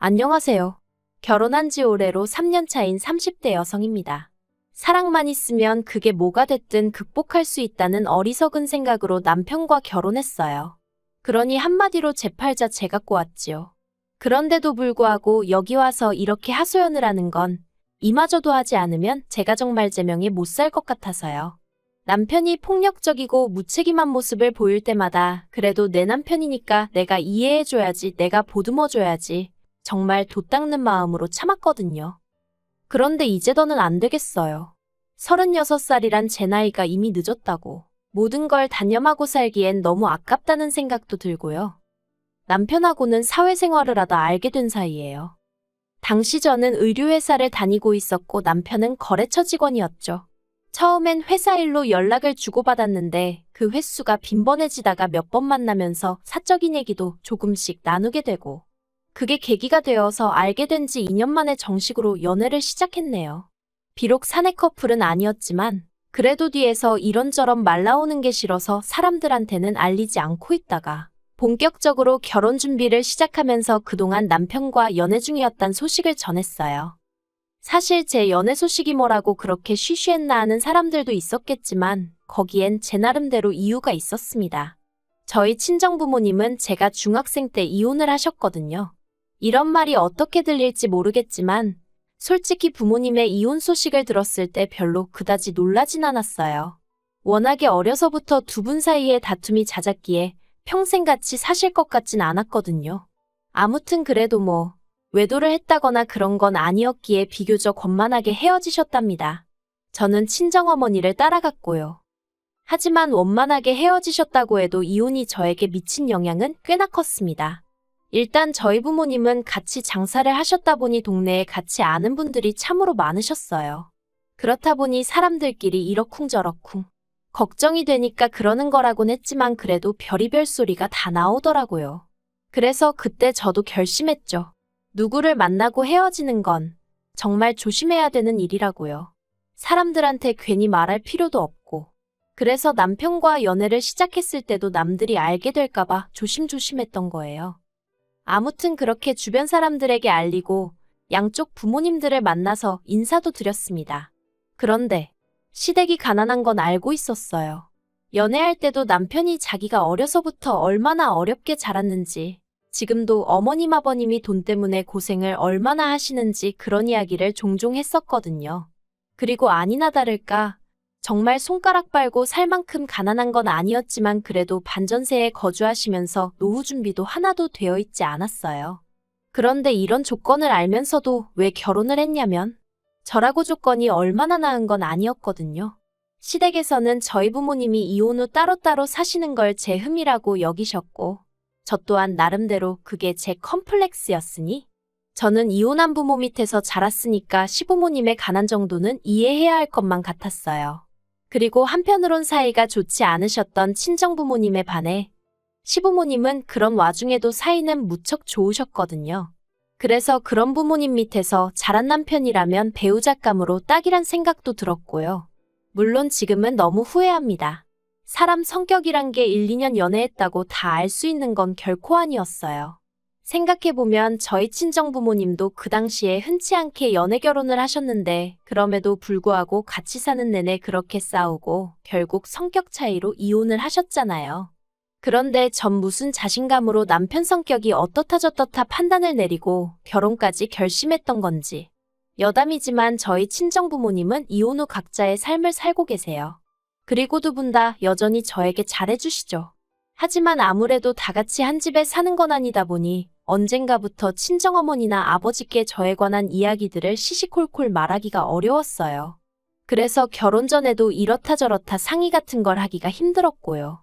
안녕하세요. 결혼한 지 올해로 3년 차인 30대 여성입니다. 사랑만 있으면 그게 뭐가 됐든 극복할 수 있다는 어리석은 생각으로 남편과 결혼했어요. 그러니 한마디로 제 팔자 제가 꼬았지요. 그런데도 불구하고 여기 와서 이렇게 하소연을 하는 건 이마저도 하지 않으면 제가 정말 제명에 못 살 것 같아서요. 남편이 폭력적이고 무책임한 모습을 보일 때마다 그래도 내 남편이니까 내가 이해해줘야지, 내가 보듬어줘야지 정말 도 닦는 마음으로 참았거든요. 그런데 이제 더는 안 되겠어요. 36살이란 제 나이가 이미 늦었다고, 모든 걸 단념하고 살기엔 너무 아깝다는 생각도 들고요. 남편하고는 사회생활을 하다 알게 된 사이예요. 당시 저는 의류회사를 다니고 있었고 남편은 거래처 직원이었죠. 처음엔 회사 일로 연락을 주고받았는데 그 횟수가 빈번해지다가 몇 번 만나면서 사적인 얘기도 조금씩 나누게 되고, 그게 계기가 되어서 알게 된 지 2년 만에 정식으로 연애를 시작했네요. 비록 사내 커플은 아니었지만 그래도 뒤에서 이런저런 말 나오는 게 싫어서 사람들한테는 알리지 않고 있다가 본격적으로 결혼 준비를 시작하면서 그동안 남편과 연애 중이었단 소식을 전했어요. 사실 제 연애 소식이 뭐라고 그렇게 쉬쉬했나 하는 사람들도 있었겠지만 거기엔 제 나름대로 이유가 있었습니다. 저희 친정부모님은 제가 중학생 때 이혼을 하셨거든요. 이런 말이 어떻게 들릴지 모르겠지만 솔직히 부모님의 이혼 소식을 들었을 때 별로 그다지 놀라진 않았어요. 워낙에 어려서부터 두 분 사이에 다툼이 잦았기에 평생 같이 사실 것 같진 않았거든요. 아무튼 그래도 외도를 했다거나 그런 건 아니었기에 비교적 원만하게 헤어지셨답니다. 저는 친정어머니를 따라갔고요. 하지만 원만하게 헤어지셨다고 해도 이혼이 저에게 미친 영향은 꽤나 컸습니다. 일단 저희 부모님은 같이 장사를 하셨다 보니 동네에 같이 아는 분들이 참으로 많으셨어요. 그렇다 보니 사람들끼리 이러쿵저러쿵 걱정이 되니까 그러는 거라곤 했지만 그래도 별의별 소리가 다 나오더라고요. 그래서 그때 저도 결심했죠. 누구를 만나고 헤어지는 건 정말 조심해야 되는 일이라고요. 사람들한테 괜히 말할 필요도 없고. 그래서 남편과 연애를 시작했을 때도 남들이 알게 될까봐 조심조심했던 거예요. 아무튼 그렇게 주변 사람들에게 알리고 양쪽 부모님들을 만나서 인사도 드렸습니다. 그런데 시댁이 가난한 건 알고 있었어요. 연애할 때도 남편이 자기가 어려서부터 얼마나 어렵게 자랐는지, 지금도 어머님 아버님이 돈 때문에 고생을 얼마나 하시는지 그런 이야기를 종종 했었거든요. 그리고 아니나 다를까 정말 손가락 빨고 살 만큼 가난한 건 아니었지만 그래도 반전세에 거주하시면서 노후 준비도 하나도 되어 있지 않았어요. 그런데 이런 조건을 알면서도 왜 결혼을 했냐면 저라고 조건이 얼마나 나은 건 아니었거든요. 시댁에서는 저희 부모님이 이혼 후 따로따로 사시는 걸 제 흠이라고 여기셨고 저 또한 나름대로 그게 제 컴플렉스였으니 저는 이혼한 부모 밑에서 자랐으니까 시부모님의 가난 정도는 이해해야 할 것만 같았어요. 그리고 한편으론 사이가 좋지 않으셨던 친정부모님에 반해 시부모님은 그런 와중에도 사이는 무척 좋으셨거든요. 그래서 그런 부모님 밑에서 자란 남편이라면 배우잣감으로 딱이란 생각도 들었고요. 물론 지금은 너무 후회합니다. 사람 성격이란 게 1, 2년 연애했다고 다 알 수 있는 건 결코 아니었어요. 생각해보면 저희 친정부모님도 그 당시에 흔치 않게 연애 결혼을 하셨는데 그럼에도 불구하고 같이 사는 내내 그렇게 싸우고 결국 성격 차이로 이혼을 하셨잖아요. 그런데 전 무슨 자신감으로 남편 성격이 어떻다 저떻다 판단을 내리고 결혼까지 결심했던 건지. 여담이지만 저희 친정부모님은 이혼 후 각자의 삶을 살고 계세요. 그리고 두 분 다 여전히 저에게 잘해주시죠. 하지만 아무래도 다 같이 한 집에 사는 건 아니다 보니 언젠가부터 친정어머니나 아버지께 저에 관한 이야기들을 시시콜콜 말하기가 어려웠어요. 그래서 결혼 전에도 이렇다 저렇다 상의 같은 걸 하기가 힘들었고요.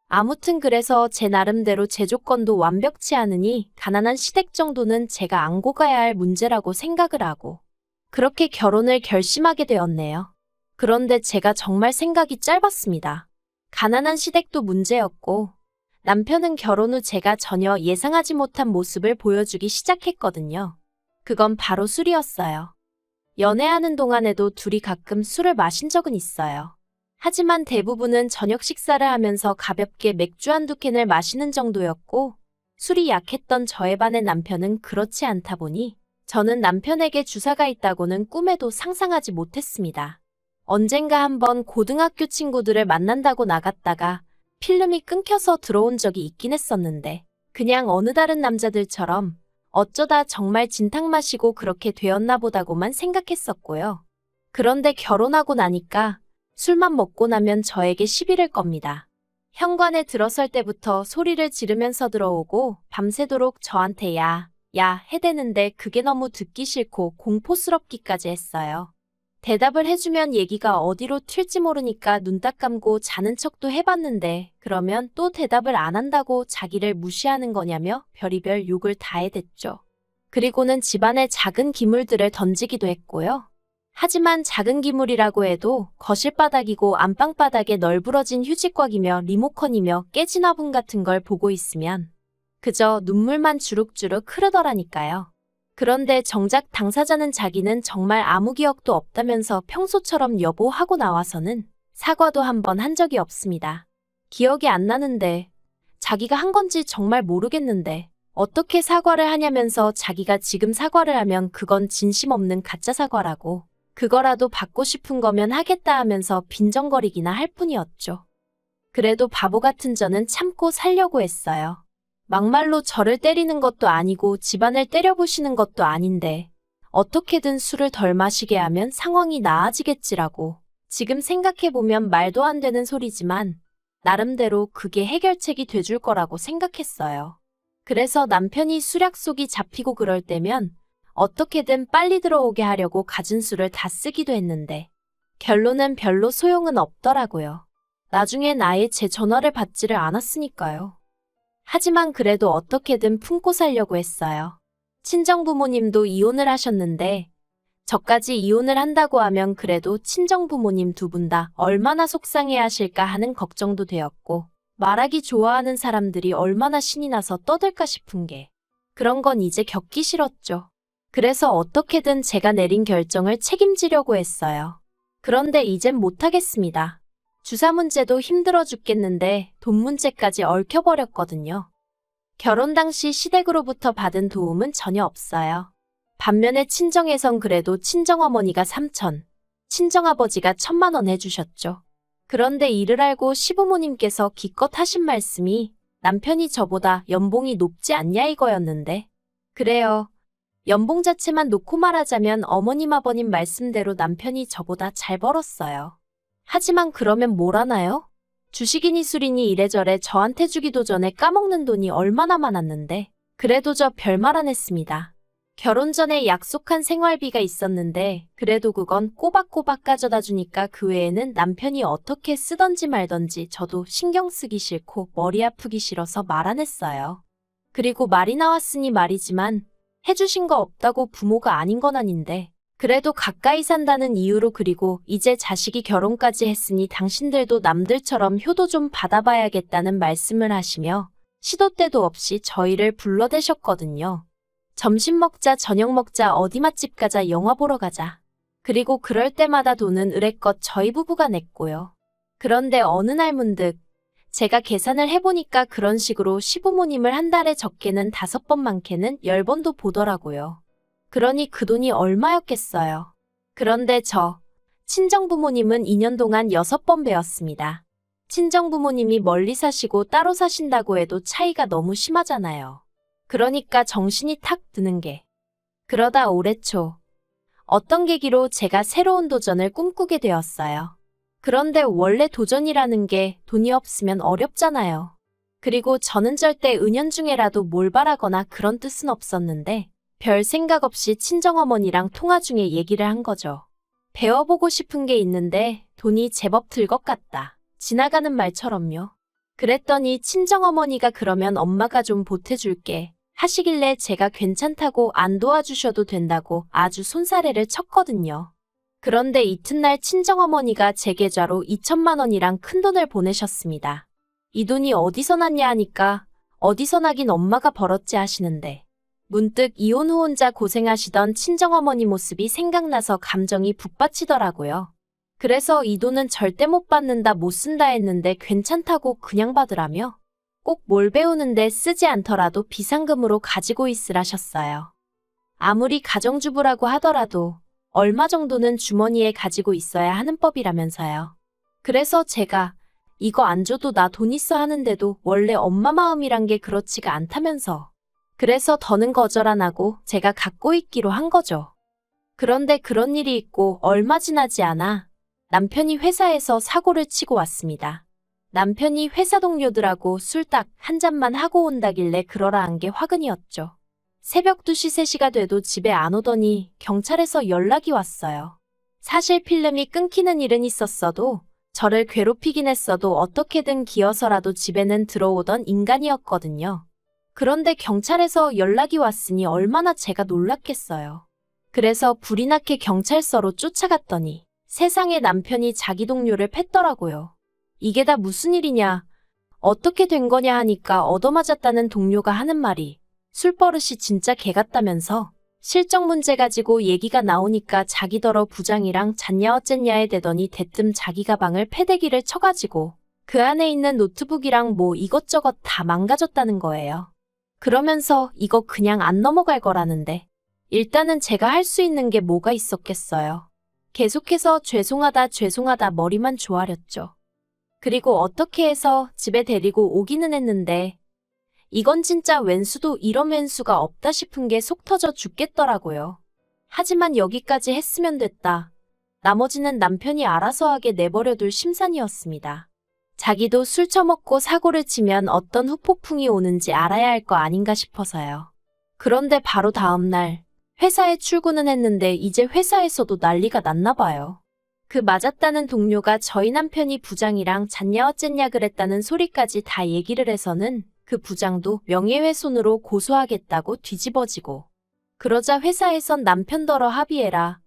아무튼 그래서 제 나름대로 제 조건도 완벽치 않으니 가난한 시댁 정도는 제가 안고 가야 할 문제라고 생각을 하고 그렇게 결혼을 결심하게 되었네요. 그런데 제가 정말 생각이 짧았습니다. 가난한 시댁도 문제였고 남편은 결혼 후 제가 전혀 예상하지 못한 모습을 보여주기 시작했거든요. 그건 바로 술이었어요. 연애하는 동안에도 둘이 가끔 술을 마신 적은 있어요. 하지만 대부분은 저녁 식사를 하면서 가볍게 맥주 한두 캔을 마시는 정도였고 술이 약했던 저에 반해 남편은 그렇지 않다 보니 저는 남편에게 주사가 있다고는 꿈에도 상상하지 못했습니다. 언젠가 한번 고등학교 친구들을 만난다고 나갔다가 필름이 끊겨서 들어온 적이 있긴 했었는데 그냥 어느 다른 남자들처럼 어쩌다 정말 진탕 마시고 그렇게 되었나 보다고만 생각했었고요. 그런데 결혼하고 나니까 술만 먹고 나면 저에게 시비를 겁니다. 현관에 들어설 때부터 소리를 지르면서 들어오고 밤새도록 저한테 야 해대는데 그게 너무 듣기 싫고 공포스럽기까지 했어요. 대답을 해주면 얘기가 어디로 튈지 모르니까 눈 딱 감고 자는 척도 해봤는데 그러면 또 대답을 안 한다고 자기를 무시하는 거냐며 별의별 욕을 다 해댔죠. 그리고는 집안에 작은 기물들을 던지기도 했고요. 하지만 작은 기물이라고 해도 거실 바닥이고 안방 바닥에 널브러진 휴지곽이며 리모컨이며 깨진 화분 같은 걸 보고 있으면 그저 눈물만 주룩주룩 흐르더라니까요. 그런데 정작 당사자는 자기는 정말 아무 기억도 없다면서 평소처럼 여보 하고 나와서는 사과도 한 번 한 적이 없습니다. 기억이 안 나는데 자기가 한 건지 정말 모르겠는데 어떻게 사과를 하냐면서 자기가 지금 사과를 하면 그건 진심 없는 가짜 사과라고 그거라도 받고 싶은 거면 하겠다 하면서 빈정거리기나 할 뿐이었죠. 그래도 바보 같은 저는 참고 살려고 했어요. 막말로 저를 때리는 것도 아니고 집안을 때려부시는 것도 아닌데 어떻게든 술을 덜 마시게 하면 상황이 나아지겠지라고 지금 생각해보면 말도 안 되는 소리지만 나름대로 그게 해결책이 돼줄 거라고 생각했어요. 그래서 남편이 술약속이 잡히고 그럴 때면 어떻게든 빨리 들어오게 하려고 가진 술을 다 쓰기도 했는데 결론은 별로 소용은 없더라고요. 나중엔 아예 제 전화를 받지를 않았으니까요. 하지만 그래도 어떻게든 품고 살려고 했어요. 친정부모님도 이혼을 하셨는데 저까지 이혼을 한다고 하면 그래도 친정부모님 두 분 다 얼마나 속상해 하실까 하는 걱정도 되었고 말하기 좋아하는 사람들이 얼마나 신이 나서 떠들까 싶은 게 그런 건 이제 겪기 싫었죠. 그래서 어떻게든 제가 내린 결정을 책임지려고 했어요. 그런데 이젠 못하겠습니다. 주사 문제도 힘들어 죽겠는데 돈 문제까지 얽혀버렸거든요. 결혼 당시 시댁으로부터 받은 도움은 전혀 없어요. 반면에 친정에선 그래도 친정어머니가 3천, 친정아버지가 1,000만 원 해주셨죠. 그런데 이를 알고 시부모님께서 기껏 하신 말씀이 남편이 저보다 연봉이 높지 않냐 이거였는데 그래요. 연봉 자체만 놓고 말하자면 어머님 아버님 말씀대로 남편이 저보다 잘 벌었어요. 하지만 그러면 뭘 하나요? 주식이니 술이니 이래저래 저한테 주기도 전에 까먹는 돈이 얼마나 많았는데 그래도 저 별말 안 했습니다. 결혼 전에 약속한 생활비가 있었는데 그래도 그건 꼬박꼬박 가져다 주니까 그 외에는 남편이 어떻게 쓰던지 말던지 저도 신경 쓰기 싫고 머리 아프기 싫어서 말 안 했어요. 그리고 말이 나왔으니 말이지만 해주신 거 없다고 부모가 아닌 건 아닌데 그래도 가까이 산다는 이유로 그리고 이제 자식이 결혼까지 했으니 당신들도 남들처럼 효도 좀 받아봐야겠다는 말씀을 하시며 시도 때도 없이 저희를 불러대셨거든요. 점심 먹자, 저녁 먹자, 어디 맛집 가자, 영화 보러 가자. 그리고 그럴 때마다 돈은 의례껏 저희 부부가 냈고요. 그런데 어느 날 문득 제가 계산을 해보니까 그런 식으로 시부모님을 한 달에 적게는 5번 많게는 10번도 보더라고요. 그러니 그 돈이 얼마였겠어요. 그런데 친정부모님은 2년 동안 6번 뵈었습니다. 친정부모님이 멀리 사시고 따로 사신다고 해도 차이가 너무 심하잖아요. 그러니까 정신이 탁 드는 게 그러다 올해 초 어떤 계기로 제가 새로운 도전을 꿈꾸게 되었어요. 그런데 원래 도전이라는 게 돈이 없으면 어렵잖아요. 그리고 저는 절대 은연중에라도 뭘 바라거나 그런 뜻은 없었는데 별 생각 없이 친정어머니랑 통화 중에 얘기를 한 거죠. 배워보고 싶은 게 있는데 돈이 제법 들 것 같다. 지나가는 말처럼요. 그랬더니 친정어머니가 그러면 엄마가 좀 보태줄게 하시길래 제가 괜찮다고 안 도와주셔도 된다고 아주 손사래를 쳤거든요. 그런데 이튿날 친정어머니가 제 계좌로 2천만 원이랑 큰돈을 보내셨습니다. 이 돈이 어디서 났냐 하니까 어디서 나긴 엄마가 벌었지 하시는데 문득 이혼 후 혼자 고생하시던 친정어머니 모습이 생각나서 감정이 북받치더라고요. 그래서 이 돈은 절대 못 받는다 못 쓴다 했는데 괜찮다고 그냥 받으라며 꼭 뭘 배우는데 쓰지 않더라도 비상금으로 가지고 있으라셨어요. 아무리 가정주부라고 하더라도 얼마 정도는 주머니에 가지고 있어야 하는 법이라면서요. 그래서 제가 이거 안 줘도 나 돈 있어 하는데도 원래 엄마 마음이란 게 그렇지가 않다면서. 그래서 더는 거절 안 하고 제가 갖고 있기로 한 거죠. 그런데 그런 일이 있고 얼마 지나지 않아 남편이 회사에서 사고를 치고 왔습니다. 남편이 회사 동료들하고 술 딱 한 잔만 하고 온다길래 그러라 한 게 화근이었죠. 새벽 2시, 3시가 돼도 집에 안 오더니 경찰에서 연락이 왔어요. 사실 필름이 끊기는 일은 있었어도 저를 괴롭히긴 했어도 어떻게든 기어서라도 집에는 들어오던 인간이었거든요. 그런데 경찰에서 연락이 왔으니 얼마나 제가 놀랐겠어요. 그래서 불이 나게 경찰서로 쫓아갔더니 세상에 남편이 자기 동료를 팼더라고요. 이게 다 무슨 일이냐, 어떻게 된 거냐 하니까 얻어맞았다는 동료가 하는 말이 술버릇이 진짜 개 같다면서 실적 문제 가지고 얘기가 나오니까 자기더러 부장이랑 잤냐 어쨌냐에 대더니 대뜸 자기 가방을 패대기를 쳐가지고 그 안에 있는 노트북이랑 뭐 이것저것 다 망가졌다는 거예요. 그러면서 이거 그냥 안 넘어갈 거라는데 일단은 제가 할 수 있는 게 뭐가 있었겠어요. 계속해서 죄송하다 머리만 조아렸죠. 그리고 어떻게 해서 집에 데리고 오기는 했는데 이건 진짜 왼수도 이런 왼수가 없다 싶은 게 속 터져 죽겠더라고요. 하지만 여기까지 했으면 됐다. 나머지는 남편이 알아서 하게 내버려둘 심산이었습니다. 자기도 술 처먹고 사고를 치면 어떤 후폭풍이 오는지 알아야 할 거 아닌가 싶어서요. 그런데 바로 다음 날 회사에 출근은 했는데 이제 회사에서도 난리가 났나 봐요. 그 맞았다는 동료가 저희 남편이 부장이랑 잤냐 어쨌냐 그랬다는 소리까지 다 얘기를 해서는 그 부장도 명예훼손으로 고소하겠다고 뒤집어지고 그러자 회사에선 남편더러 합의해라.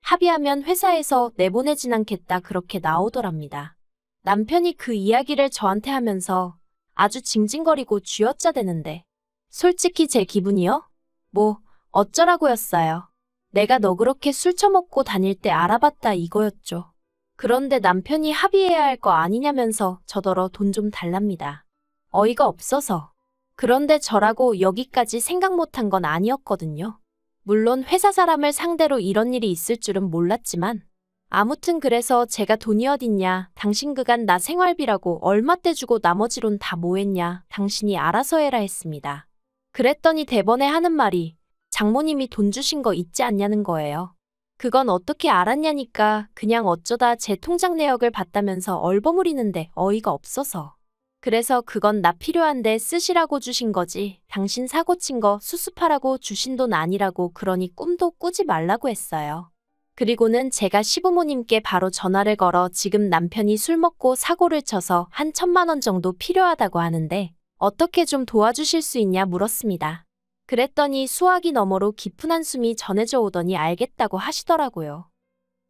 합의하면 회사에서 내보내진 않겠다 그렇게 나오더랍니다. 남편이 그 이야기를 저한테 하면서 아주 징징거리고 쥐어짜대는데 솔직히 제 기분이요? 뭐 어쩌라고였어요. 내가 너 그렇게 술 처먹고 다닐 때 알아봤다 이거였죠. 그런데 남편이 합의해야 할 거 아니냐면서 저더러 돈 좀 달랍니다. 어이가 없어서. 그런데 저라고 여기까지 생각 못한 건 아니었거든요. 물론 회사 사람을 상대로 이런 일이 있을 줄은 몰랐지만 아무튼 그래서 제가 돈이 어딨냐, 당신 그간 나 생활비라고 얼마 떼주고 나머지론 다 뭐했냐, 당신이 알아서 해라 했습니다. 그랬더니 대번에 하는 말이 장모님이 돈 주신 거 있지 않냐는 거예요. 그건 어떻게 알았냐니까 그냥 어쩌다 제 통장 내역을 봤다면서 얼버무리는데 어이가 없어서. 그래서 그건 나 필요한데 쓰시라고 주신 거지. 당신 사고 친 거 수습하라고 주신 돈 아니라고 그러니 꿈도 꾸지 말라고 했어요. 그리고는 제가 시부모님께 바로 전화를 걸어 지금 남편이 술 먹고 사고를 쳐서 한 1,000만 원 정도 필요하다고 하는데 어떻게 좀 도와주실 수 있냐 물었습니다. 그랬더니 수화기 너머로 깊은 한숨이 전해져 오더니 알겠다고 하시더라고요.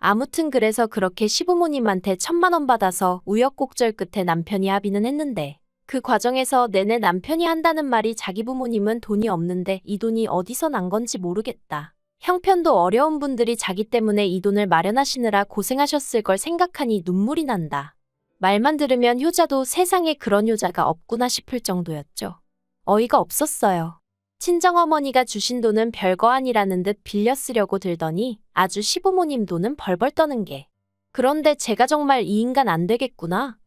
아무튼 그래서 그렇게 시부모님한테 1,000만 원 받아서 우여곡절 끝에 남편이 합의는 했는데 그 과정에서 내내 남편이 한다는 말이 자기 부모님은 돈이 없는데 이 돈이 어디서 난 건지 모르겠다. 형편도 어려운 분들이 자기 때문에 이 돈을 마련하시느라 고생하셨을 걸 생각하니 눈물이 난다. 말만 들으면 효자도 세상에 그런 효자가 없구나 싶을 정도였죠. 어이가 없었어요. 친정어머니가 주신 돈은 별거 아니라는 듯 빌려 쓰려고 들더니 아주 시부모님 돈은 벌벌 떠는 게. 그런데 제가 정말 이 인간 안 되겠구나.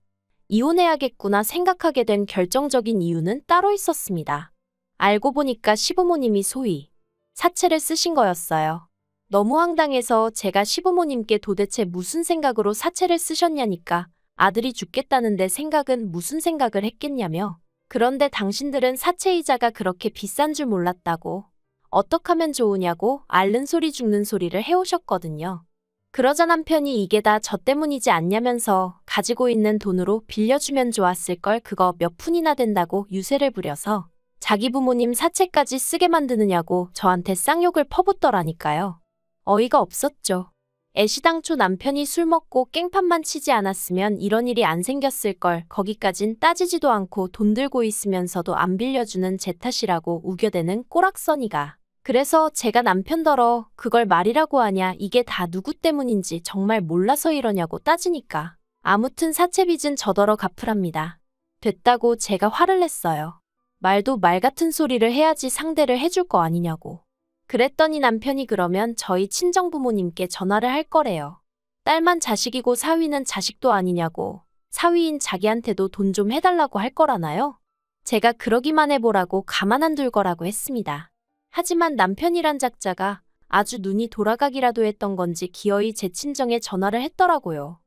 이혼해야겠구나 생각하게 된 결정적인 이유는 따로 있었습니다. 알고 보니까 시부모님이 소위 사채를 쓰신 거였어요. 너무 황당해서 제가 시부모님께 도대체 무슨 생각으로 사채를 쓰셨냐니까 아들이 죽겠다는데 생각은 무슨 생각을 했겠냐며. 그런데 당신들은 사채이자가 그렇게 비싼 줄 몰랐다고. 어떡하면 좋으냐고 앓는 소리 죽는 소리를 해오셨거든요. 그러자 남편이 이게 다 저 때문이지 않냐면서 가지고 있는 돈으로 빌려주면 좋았을 걸 그거 몇 푼이나 된다고 유세를 부려서 자기 부모님 사채까지 쓰게 만드느냐고 저한테 쌍욕을 퍼붓더라니까요. 어이가 없었죠. 애시당초 남편이 술 먹고 깽판만 치지 않았으면 이런 일이 안 생겼을 걸 거기까진 따지지도 않고 돈 들고 있으면서도 안 빌려주는 제 탓이라고 우겨대는 꼬락서니가. 그래서 제가 남편더러 그걸 말이라고 하냐 이게 다 누구 때문인지 정말 몰라서 이러냐고 따지니까. 아무튼 사채빚은 저더러 갚으랍니다. 됐다고 제가 화를 냈어요. 말도 말 같은 소리를 해야지 상대를 해줄 거 아니냐고. 그랬더니 남편이 그러면 저희 친정부모님께 전화를 할 거래요. 딸만 자식이고 사위는 자식도 아니냐고. 사위인 자기한테도 돈 좀 해달라고 할 거라나요? 제가 그러기만 해보라고 가만 안 둘 거라고 했습니다. 하지만 남편이란 작자가 아주 눈이 돌아가기라도 했던 건지 기어이 제 친정에 전화를 했더라고요.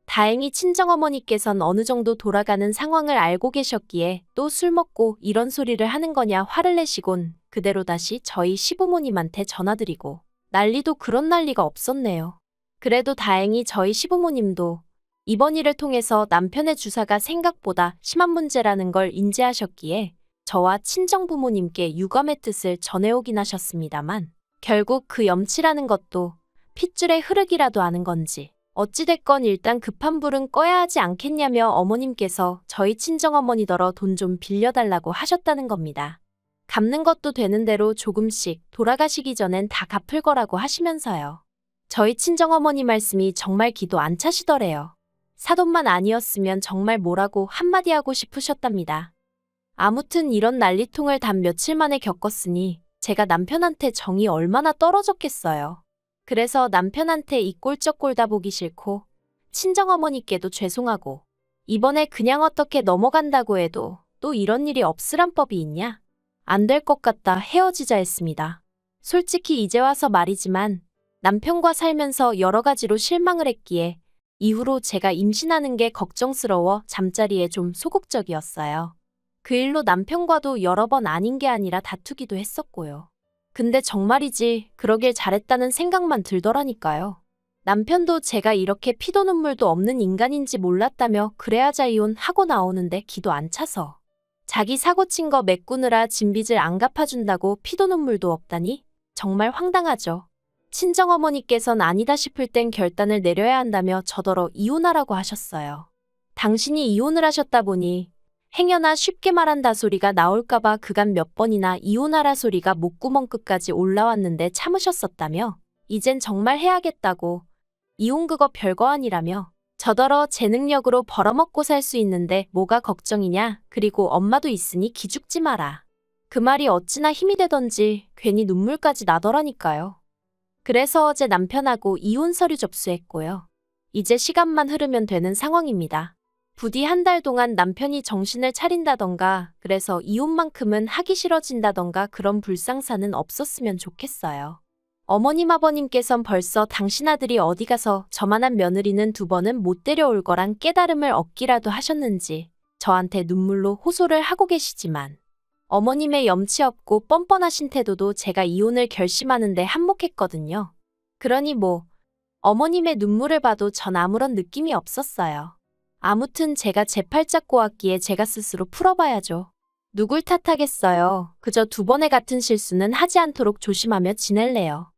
다행히 친정어머니께선 어느 정도 돌아가는 상황을 알고 계셨기에 또 술 먹고 이런 소리를 하는 거냐 화를 내시곤 그대로 다시 저희 시부모님한테 전화드리고 난리도 그런 난리가 없었네요. 그래도 다행히 저희 시부모님도 이번 일을 통해서 남편의 주사가 생각보다 심한 문제라는 걸 인지하셨기에 저와 친정부모님께 유감의 뜻을 전해오긴 하셨습니다만 결국 그 염치라는 것도 핏줄의 흐르기라도 아는 건지 어찌됐건 일단 급한 불은 꺼야 하지 않겠냐며 어머님께서 저희 친정어머니더러 돈 좀 빌려달라고 하셨다는 겁니다. 갚는 것도 되는 대로 조금씩 돌아가시기 전엔 다 갚을 거라고 하시면서요. 저희 친정어머니 말씀이 정말 기도 안 차시더래요. 사돈만 아니었으면 정말 뭐라고 한마디 하고 싶으셨답니다. 아무튼 이런 난리통을 단 며칠 만에 겪었으니 제가 남편한테 정이 얼마나 떨어졌겠어요. 그래서 남편한테 이 꼴쩍 꼴다 보기 싫고 친정어머니께도 죄송하고 이번에 그냥 어떻게 넘어간다고 해도 또 이런 일이 없으란 법이 있냐? 안 될 것 같다 헤어지자 했습니다. 솔직히 이제 와서 말이지만 남편과 살면서 여러 가지로 실망을 했기에 이후로 제가 임신하는 게 걱정스러워 잠자리에 좀 소극적이었어요. 그 일로 남편과도 여러 번 아닌 게 아니라 다투기도 했었고요. 근데 정말이지 그러길 잘했다는 생각만 들더라니까요. 남편도 제가 이렇게 피도 눈물도 없는 인간인지 몰랐다며 그래야자 이혼하고 나오는데 기도 안 차서 자기 사고 친 거 메꾸느라 진빚을 안 갚아준다고 피도 눈물도 없다니 정말 황당하죠. 친정어머니께선 아니다 싶을 땐 결단을 내려야 한다며 저더러 이혼하라고 하셨어요. 당신이 이혼을 하셨다 보니 행여나 쉽게 말한다 소리가 나올까봐 그간 몇 번이나 이혼하라 소리가 목구멍 끝까지 올라왔는데 참으셨었다며 이젠 정말 해야겠다고 이혼 그거 별거 아니라며 저더러 제 능력으로 벌어먹고 살 수 있는데 뭐가 걱정이냐 그리고 엄마도 있으니 기죽지 마라. 그 말이 어찌나 힘이 되던지 괜히 눈물까지 나더라니까요. 그래서 어제 남편하고 이혼 서류 접수했고요. 이제 시간만 흐르면 되는 상황입니다. 부디 한 달 동안 남편이 정신을 차린다던가 그래서 이혼만큼은 하기 싫어진다던가 그런 불상사는 없었으면 좋겠어요. 어머님 아버님께선 벌써 당신 아들이 어디 가서 저만한 며느리는 두 번은 못 데려올 거란 깨달음을 얻기라도 하셨는지 저한테 눈물로 호소를 하고 계시지만 어머님의 염치 없고 뻔뻔하신 태도도 제가 이혼을 결심하는데 한몫했거든요. 그러니 뭐 어머님의 눈물을 봐도 전 아무런 느낌이 없었어요. 아무튼 제가 제 팔짝 꼬았기에 제가 스스로 풀어봐야죠. 누굴 탓하겠어요. 그저 두 번의 같은 실수는 하지 않도록 조심하며 지낼래요.